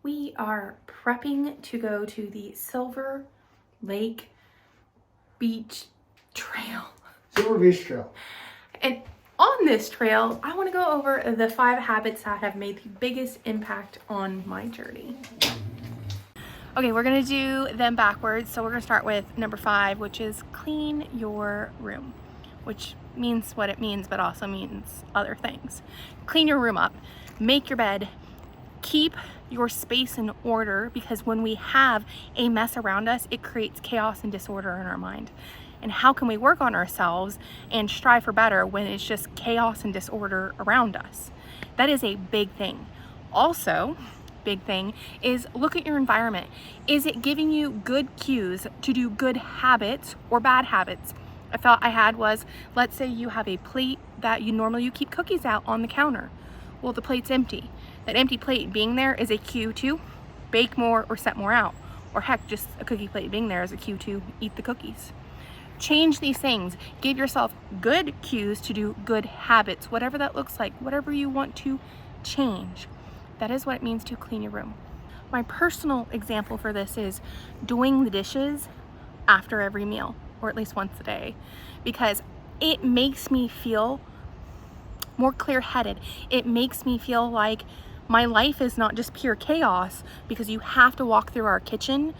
We are prepping to go to the Silver Lake Beach Trail. Silver Beach Trail. And on this trail, I want to go over the 5 habits that have made the biggest impact on my journey. Okay, we're gonna do them backwards. So we're gonna start with number 5, which is clean your room, which means what it means, but also means other things. Clean your room up, make your bed, keep your space in order, because when we have a mess around us, it creates chaos and disorder in our mind. And how can we work on ourselves and strive for better when it's just chaos and disorder around us? That is a big thing. Also, big thing is look at your environment. Is it giving you good cues to do good habits or bad habits? A thought I had was, let's say you have a plate that you keep cookies out on the counter. Well, the plate's empty. That empty plate being there is a cue to bake more or set more out. Or heck, just a cookie plate being there is a cue to eat the cookies. Change these things. Give yourself good cues to do good habits, whatever that looks like, whatever you want to change. That is what it means to clean your room. My personal example for this is doing the dishes after every meal, or at least once a day, because it makes me feel more clear-headed. It makes me feel like my life is not just pure chaos, because you have to walk through our kitchen,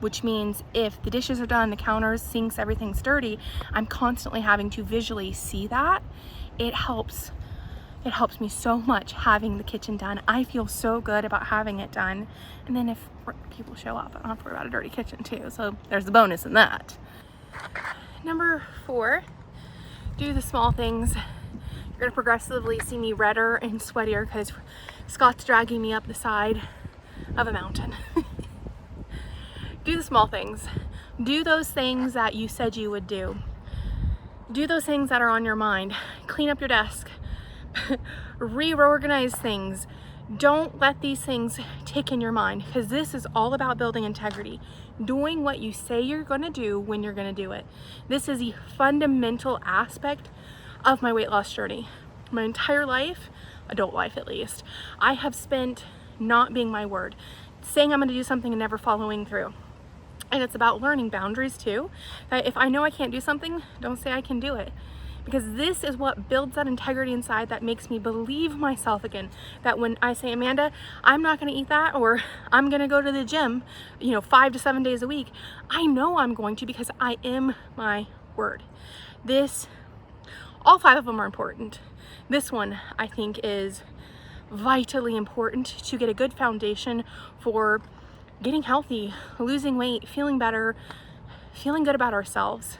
which means if the dishes are done, the counters, sinks, everything's dirty, I'm constantly having to visually see that. It helps me so much having the kitchen done. I feel so good about having it done. And then if people show up, I don't have to worry about a dirty kitchen too. So there's the bonus in that. Number 4, do the small things. You're gonna progressively see me redder and sweatier because Scott's dragging me up the side of a mountain. Do the small things. Do those things that you said you would do. Do those things that are on your mind. Clean up your desk. Reorganize things. Don't let these things tick in your mind, because this is all about building integrity. Doing what you say you're gonna do when you're gonna do it. This is a fundamental aspect of my weight loss journey. My entire life, adult life at least, I have spent not being my word, saying I'm gonna do something and never following through. And it's about learning boundaries too. That if I know I can't do something, don't say I can do it. Because this is what builds that integrity inside that makes me believe myself again. That when I say, Amanda, I'm not gonna eat that, or I'm gonna go to the gym, 5 to 7 days a week, I know I'm going to, because I am my word. All 5 of them are important. This one, I think, is vitally important to get a good foundation for getting healthy, losing weight, feeling better, feeling good about ourselves.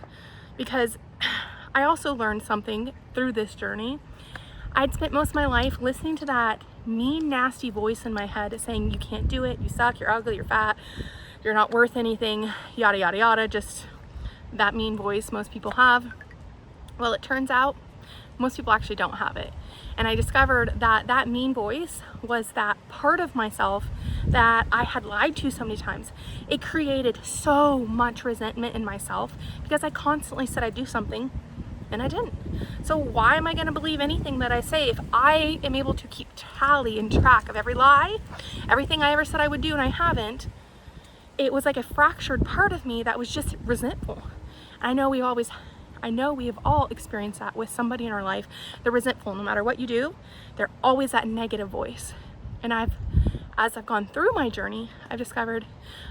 Because I also learned something through this journey. I'd spent most of my life listening to that mean, nasty voice in my head saying, you can't do it, you suck, you're ugly, you're fat, you're not worth anything, yada, yada, yada, just that mean voice most people have. Well, it turns out most people actually don't have it. And I discovered that that mean voice was that part of myself that I had lied to so many times. It created so much resentment in myself because I constantly said I'd do something and I didn't. So why am I gonna believe anything that I say if I am able to keep tally and track of every lie, everything I ever said I would do and I haven't? It was like a fractured part of me that was just resentful. I know we have all experienced that with somebody in our life. They're resentful. No matter what you do, they're always that negative voice. And as I've gone through my journey, I've discovered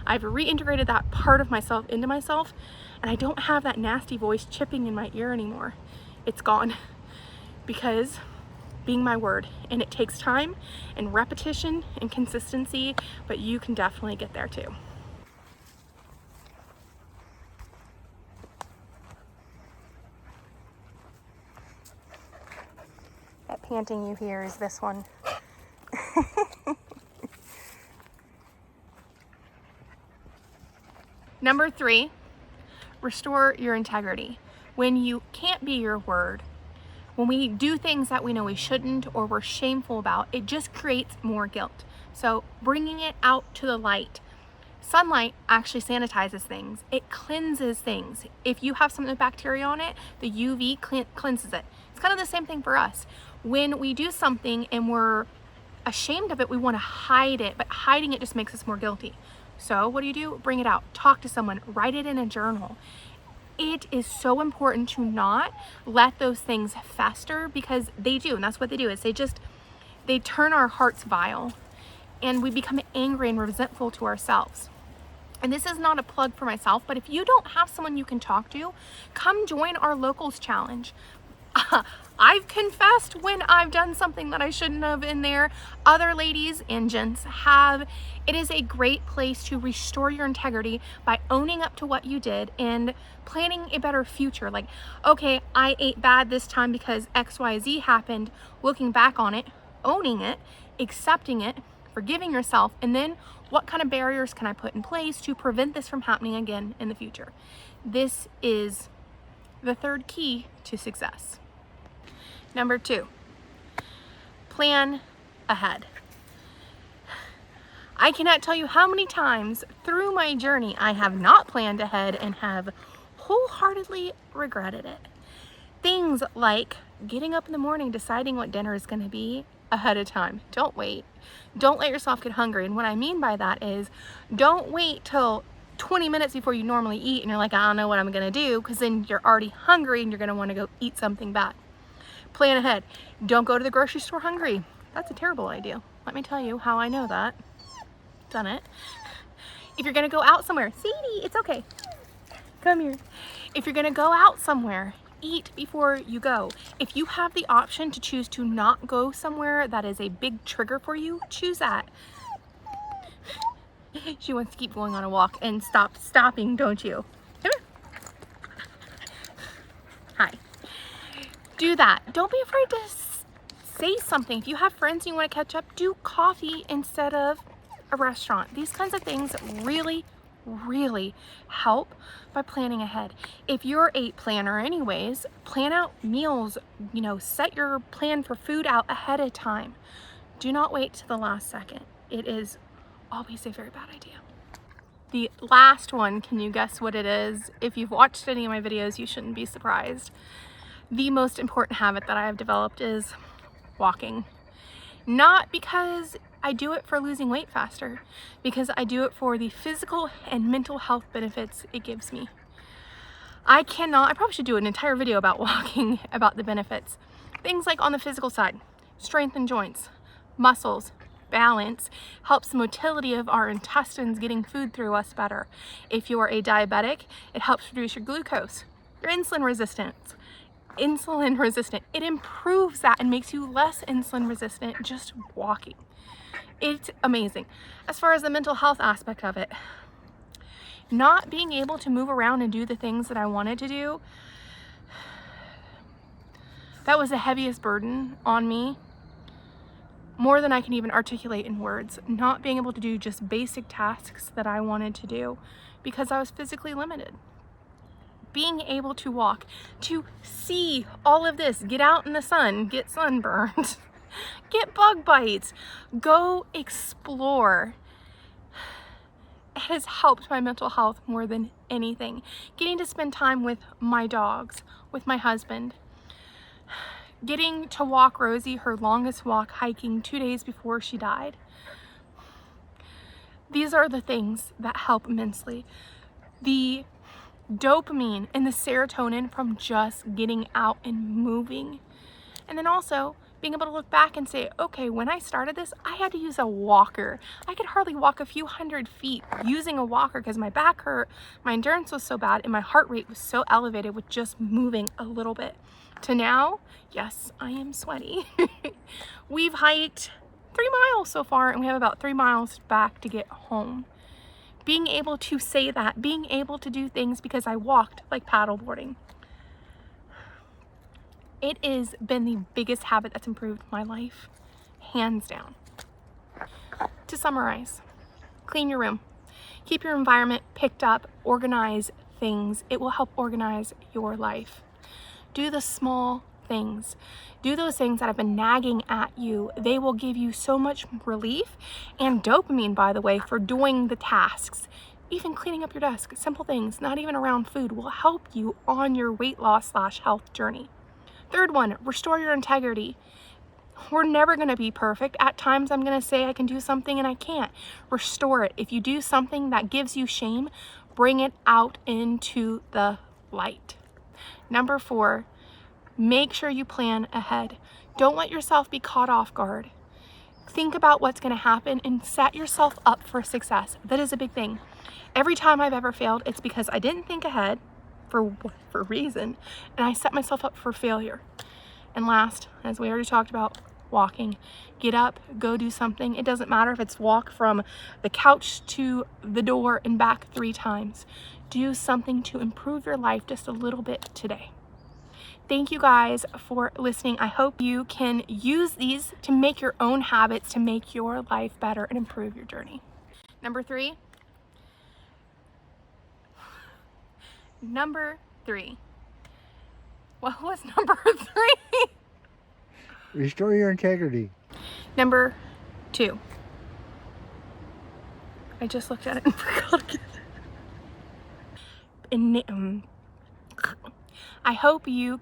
I've reintegrated that part of myself into myself, and I don't have that nasty voice chipping in my ear anymore. It's gone, because being my word, and it takes time and repetition and consistency, but you can definitely get there too. That panting you hear is this one. Number 3, restore your integrity. When you can't be your word, when we do things that we know we shouldn't or we're shameful about, it just creates more guilt. So bringing it out to the light. Sunlight actually sanitizes things. It cleanses things. If you have something with bacteria on it, the UV cleanses it. It's kind of the same thing for us. When we do something and we're ashamed of it, we want to hide it, but hiding it just makes us more guilty. So what do? Bring it out, talk to someone, write it in a journal. It is so important to not let those things fester, because they do, and that's what they do, is they turn our hearts vile, and we become angry and resentful to ourselves. And this is not a plug for myself, but if you don't have someone you can talk to, come join our locals challenge. I've confessed when I've done something that I shouldn't have in there. Other ladies and gents have. It is a great place to restore your integrity by owning up to what you did and planning a better future. Like, okay, I ate bad this time because XYZ happened. Looking back on it, owning it, accepting it, forgiving yourself, and then what kind of barriers can I put in place to prevent this from happening again in the future? This is the third key to success. Number 2, plan ahead. I cannot tell you how many times through my journey I have not planned ahead and have wholeheartedly regretted it. Things like getting up in the morning, deciding what dinner is going to be ahead of time. Don't wait. Don't let yourself get hungry. And what I mean by that is, don't wait till 20 minutes before you normally eat and you're like, I don't know what I'm going to do, because then you're already hungry and you're going to want to go eat something bad. Plan ahead. Don't go to the grocery store hungry. That's a terrible idea. Let me tell you how I know that. Done it. If you're going to go out somewhere, Sadie, it's okay. Come here. If you're going to go out somewhere, eat before you go. If you have the option to choose to not go somewhere that is a big trigger for you, choose that. She wants to keep going on a walk and stopping, don't you? Come here. Hi. Do that. Don't be afraid to say something. If you have friends and you want to catch up, do coffee instead of a restaurant. These kinds of things really help by planning ahead. If you're a planner anyways, plan out meals, set your plan for food out ahead of time. Do not wait to the last second. It is always a very bad idea. The last one, can you guess what it is? If you've watched any of my videos, you shouldn't be surprised. The most important habit that I have developed is walking. Not because I do it for losing weight faster, because I do it for the physical and mental health benefits it gives me. I probably should do an entire video about walking, about the benefits. Things like on the physical side, strengthen joints, muscles, balance, helps the motility of our intestines getting food through us better. If you are a diabetic, it helps reduce your glucose, your insulin resistant. It improves that and makes you less insulin resistant just walking. It's amazing. As far as the mental health aspect of it, not being able to move around and do the things that I wanted to do, that was the heaviest burden on me, more than I can even articulate in words. Not being able to do just basic tasks that I wanted to do because I was physically limited. Being able to walk, to see all of this, get out in the sun, get sunburned, get bug bites, go explore. It has helped my mental health more than anything. Getting to spend time with my dogs, with my husband. Getting to walk Rosie her longest walk hiking 2 days before she died. These are the things that help immensely. The dopamine and the serotonin from just getting out and moving. And then also being able to look back and say, okay, when I started this, I had to use a walker. I could hardly walk a few hundred feet using a walker because my back hurt, my endurance was so bad, and my heart rate was so elevated with just moving a little bit. To now, yes, I am sweaty. We've hiked 3 miles so far, and we have about 3 miles back to get home. Being able to say that, being able to do things because I walked, like paddleboarding. It has been the biggest habit that's improved my life, hands down. To summarize, clean your room. Keep your environment picked up, organize things. It will help organize your life. Do the small things. Do those things that have been nagging at you. They will give you so much relief and dopamine, by the way, for doing the tasks. Even cleaning up your desk, simple things, not even around food, will help you on your weight loss / health journey. Third one, restore your integrity. We're never going to be perfect. At times I'm going to say I can do something and I can't. Restore it. If you do something that gives you shame, bring it out into the light. Number 4, make sure you plan ahead. Don't let yourself be caught off guard. Think about what's going to happen and set yourself up for success. That is a big thing. Every time I've ever failed, it's because I didn't think ahead for a reason, and I set myself up for failure. And last, as we already talked about, walking. Get up, go do something. It doesn't matter if it's walk from the couch to the door and back 3 times. Do something to improve your life just a little bit today. Thank you guys for listening. I hope you can use these to make your own habits, to make your life better and improve your journey. Number 3. What was number 3? Restore your integrity. Number 2. I just looked at it and forgot again. I hope you